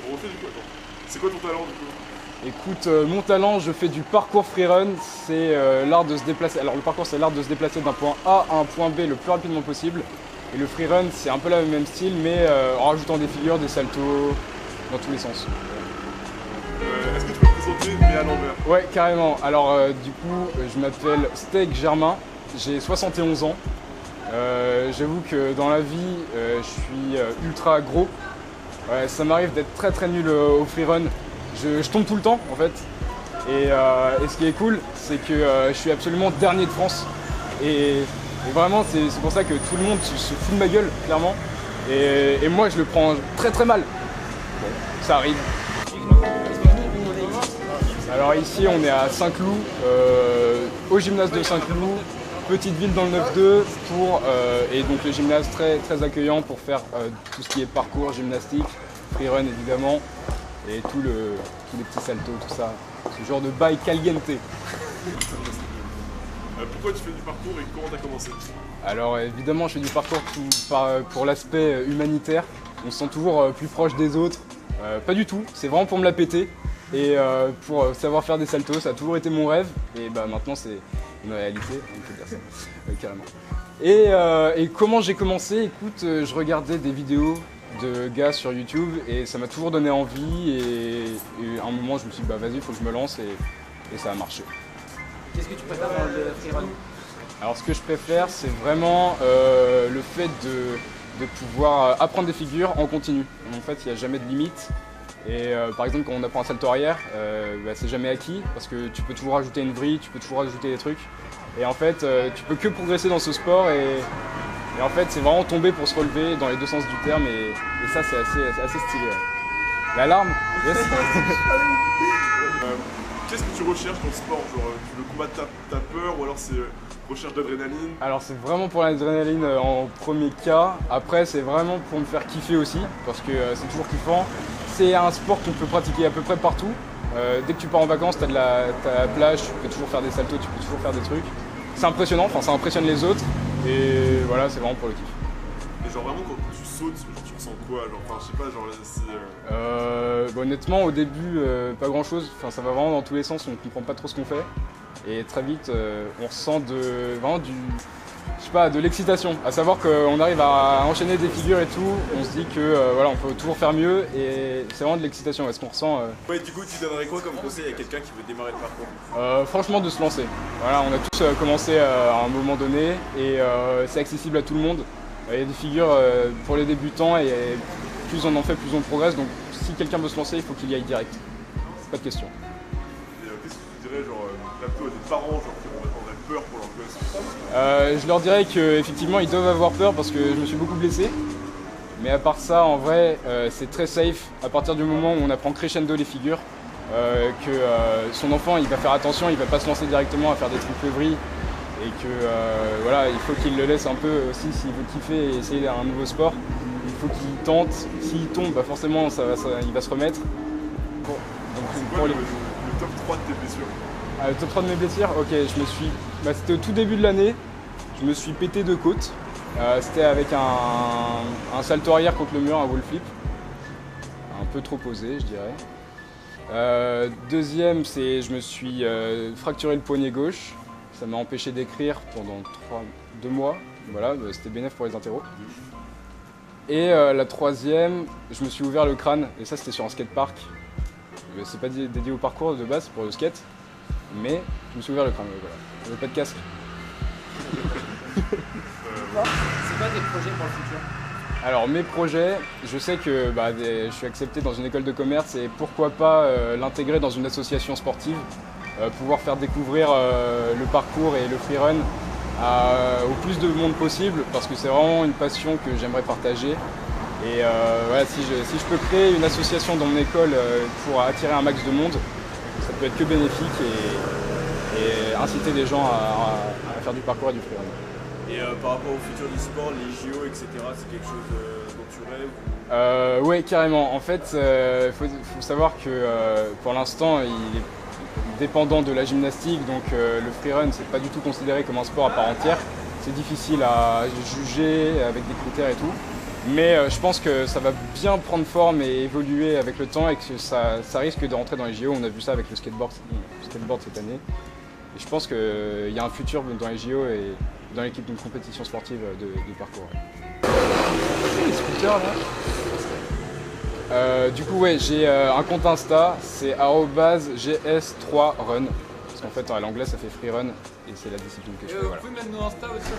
On refait du coup, attends. C'est quoi ton talent du coup? Écoute, mon talent, je fais du parcours freerun, c'est l'art de se déplacer. Alors le parcours, c'est l'art de se déplacer d'un point A à un point B le plus rapidement possible. Et le freerun, c'est un peu le même style, mais en rajoutant des figures, des saltos, dans tous les sens. Est-ce que tu peux te présenter, mais à l'envers? Ouais, carrément. Alors du coup, je m'appelle Steak Germain, j'ai 71 ans. J'avoue que dans la vie, je suis ultra gros. Ouais, ça m'arrive d'être très nul au freerun. Je tombe tout le temps en fait. Et ce qui est cool, c'est que je suis absolument dernier de France. Et vraiment, c'est pour ça que tout le monde se fout de ma gueule, clairement. Et moi, je le prends très mal. Bon, ça arrive. Alors ici, on est à Saint-Cloud, au gymnase de Saint-Cloud. Petite ville dans le 9-2 et donc le gymnase très accueillant pour faire tout ce qui est parcours, gymnastique, freerun évidemment et tous les petits saltos, tout ça, ce genre de bail caliente. Pourquoi tu fais du parcours et comment t'as commencé? Alors évidemment je fais du parcours pour l'aspect humanitaire, on se sent toujours plus proche des autres, pas du tout, c'est vraiment pour me la péter et pour savoir faire des saltos, ça a toujours été mon rêve et bah maintenant c'est une réalité, on peut dire ça, carrément. Et comment j'ai commencé? Écoute, je regardais des vidéos de gars sur YouTube et ça m'a toujours donné envie et à un moment je me suis dit bah vas-y, il faut que je me lance et ça a marché. Qu'est-ce que tu préfères dans le freerun? Alors ce que je préfère, c'est vraiment le fait de pouvoir apprendre des figures en continu. En fait, il n'y a jamais de limite. Et par exemple, quand on apprend un salto arrière, bah, c'est jamais acquis parce que tu peux toujours rajouter une vrille, tu peux toujours rajouter des trucs. Et en fait, tu peux que progresser dans ce sport et en fait, c'est vraiment tomber pour se relever dans les deux sens du terme et ça, c'est assez stylé. Ouais. L'alarme? Yes. Qu'est-ce que tu recherches dans le sport? Genre, tu veux combattre ta peur ou alors c'est recherche d'adrénaline? Alors c'est vraiment pour l'adrénaline en premier cas. Après, c'est vraiment pour me faire kiffer aussi parce que c'est toujours kiffant. C'est un sport qu'on peut pratiquer à peu près partout. Dès que tu pars en vacances, tu as la plage, tu peux toujours faire des saltos, tu peux toujours faire des trucs. C'est impressionnant, enfin ça impressionne les autres. Et voilà, c'est vraiment pour le kiff. Et genre vraiment quand tu sautes, genre, tu ressens quoi? Genre, enfin je sais pas, genre c'est... Bah, honnêtement au début pas grand chose, enfin, ça va vraiment dans tous les sens, on ne comprend pas trop ce qu'on fait. Et très vite on ressent vraiment de l'excitation, à savoir qu'on arrive à enchaîner des figures et tout, on se dit que voilà, on peut toujours faire mieux et c'est vraiment de l'excitation, ouais, ce qu'on ressent. Ouais, du coup tu donnerais quoi comme conseil à quelqu'un qui veut démarrer le parcours? Franchement de se lancer. Voilà, on a tous commencé à un moment donné et c'est accessible à tout le monde. Il y a des figures pour les débutants et plus on en fait, plus on progresse. Donc si quelqu'un veut se lancer, il faut qu'il y aille direct. Pas de question. Et qu'est-ce que tu dirais genre plutôt à des parents genre, qui auraient peur pour leur gosse? Je leur dirais qu'effectivement ils doivent avoir peur parce que je me suis beaucoup blessé. Mais à part ça, en vrai, c'est très safe. À partir du moment où on apprend crescendo les figures, que son enfant il va faire attention, il va pas se lancer directement à faire des trucs fevriles. Et que voilà, il faut qu'il le laisse un peu aussi s'il veut kiffer et essayer un nouveau sport. Il faut qu'il tente, s'il tombe, bah forcément il va se remettre. Bon, donc, c'est quoi le top 3 de tes blessures? Le top 3 de mes blessures? Ok, c'était au tout début de l'année, je me suis pété 2 côtes. C'était avec un salto arrière contre le mur, un wall flip. Un peu trop posé, je dirais. Deuxième, je me suis fracturé le poignet gauche. Ça m'a empêché d'écrire pendant 2 mois. Voilà, c'était bénéf pour les interros. Et la troisième, je me suis ouvert le crâne. Et ça, c'était sur un skatepark. C'est pas dédié au parcours de base, pour le skate. Mais je me suis ouvert le crâne, voilà. J'avais pas de casque. C'est quoi tes projets pour le futur? Alors mes projets, je sais que je suis accepté dans une école de commerce et pourquoi pas l'intégrer dans une association sportive. Pouvoir faire découvrir le parcours et le freerun au plus de monde possible parce que c'est vraiment une passion que j'aimerais partager. Et voilà, si je peux créer une association dans mon école pour attirer un max de monde, ça peut être que bénéfique et inciter les gens à faire du parcours et du freerun. Et par rapport au futur du sport, les JO, etc., c'est quelque chose dont tu rêves? Oui, carrément. En fait, faut savoir que pour l'instant, il est dépendant de la gymnastique, donc le freerun c'est pas du tout considéré comme un sport à part entière. C'est difficile à juger avec des critères et tout. Mais je pense que ça va bien prendre forme et évoluer avec le temps et que ça risque de rentrer dans les JO. On a vu ça avec le skateboard cette année. Et je pense qu'il y a un futur dans les JO et dans l'équipe d'une compétition sportive de parcours. Ouais. Les scooters là. Du coup, ouais, j'ai un compte Insta, c'est @gs3run. Parce qu'en fait, à l'anglais, ça fait free run et c'est la discipline que je fais. Vous Voilà. pouvez mettre nos Insta aussi.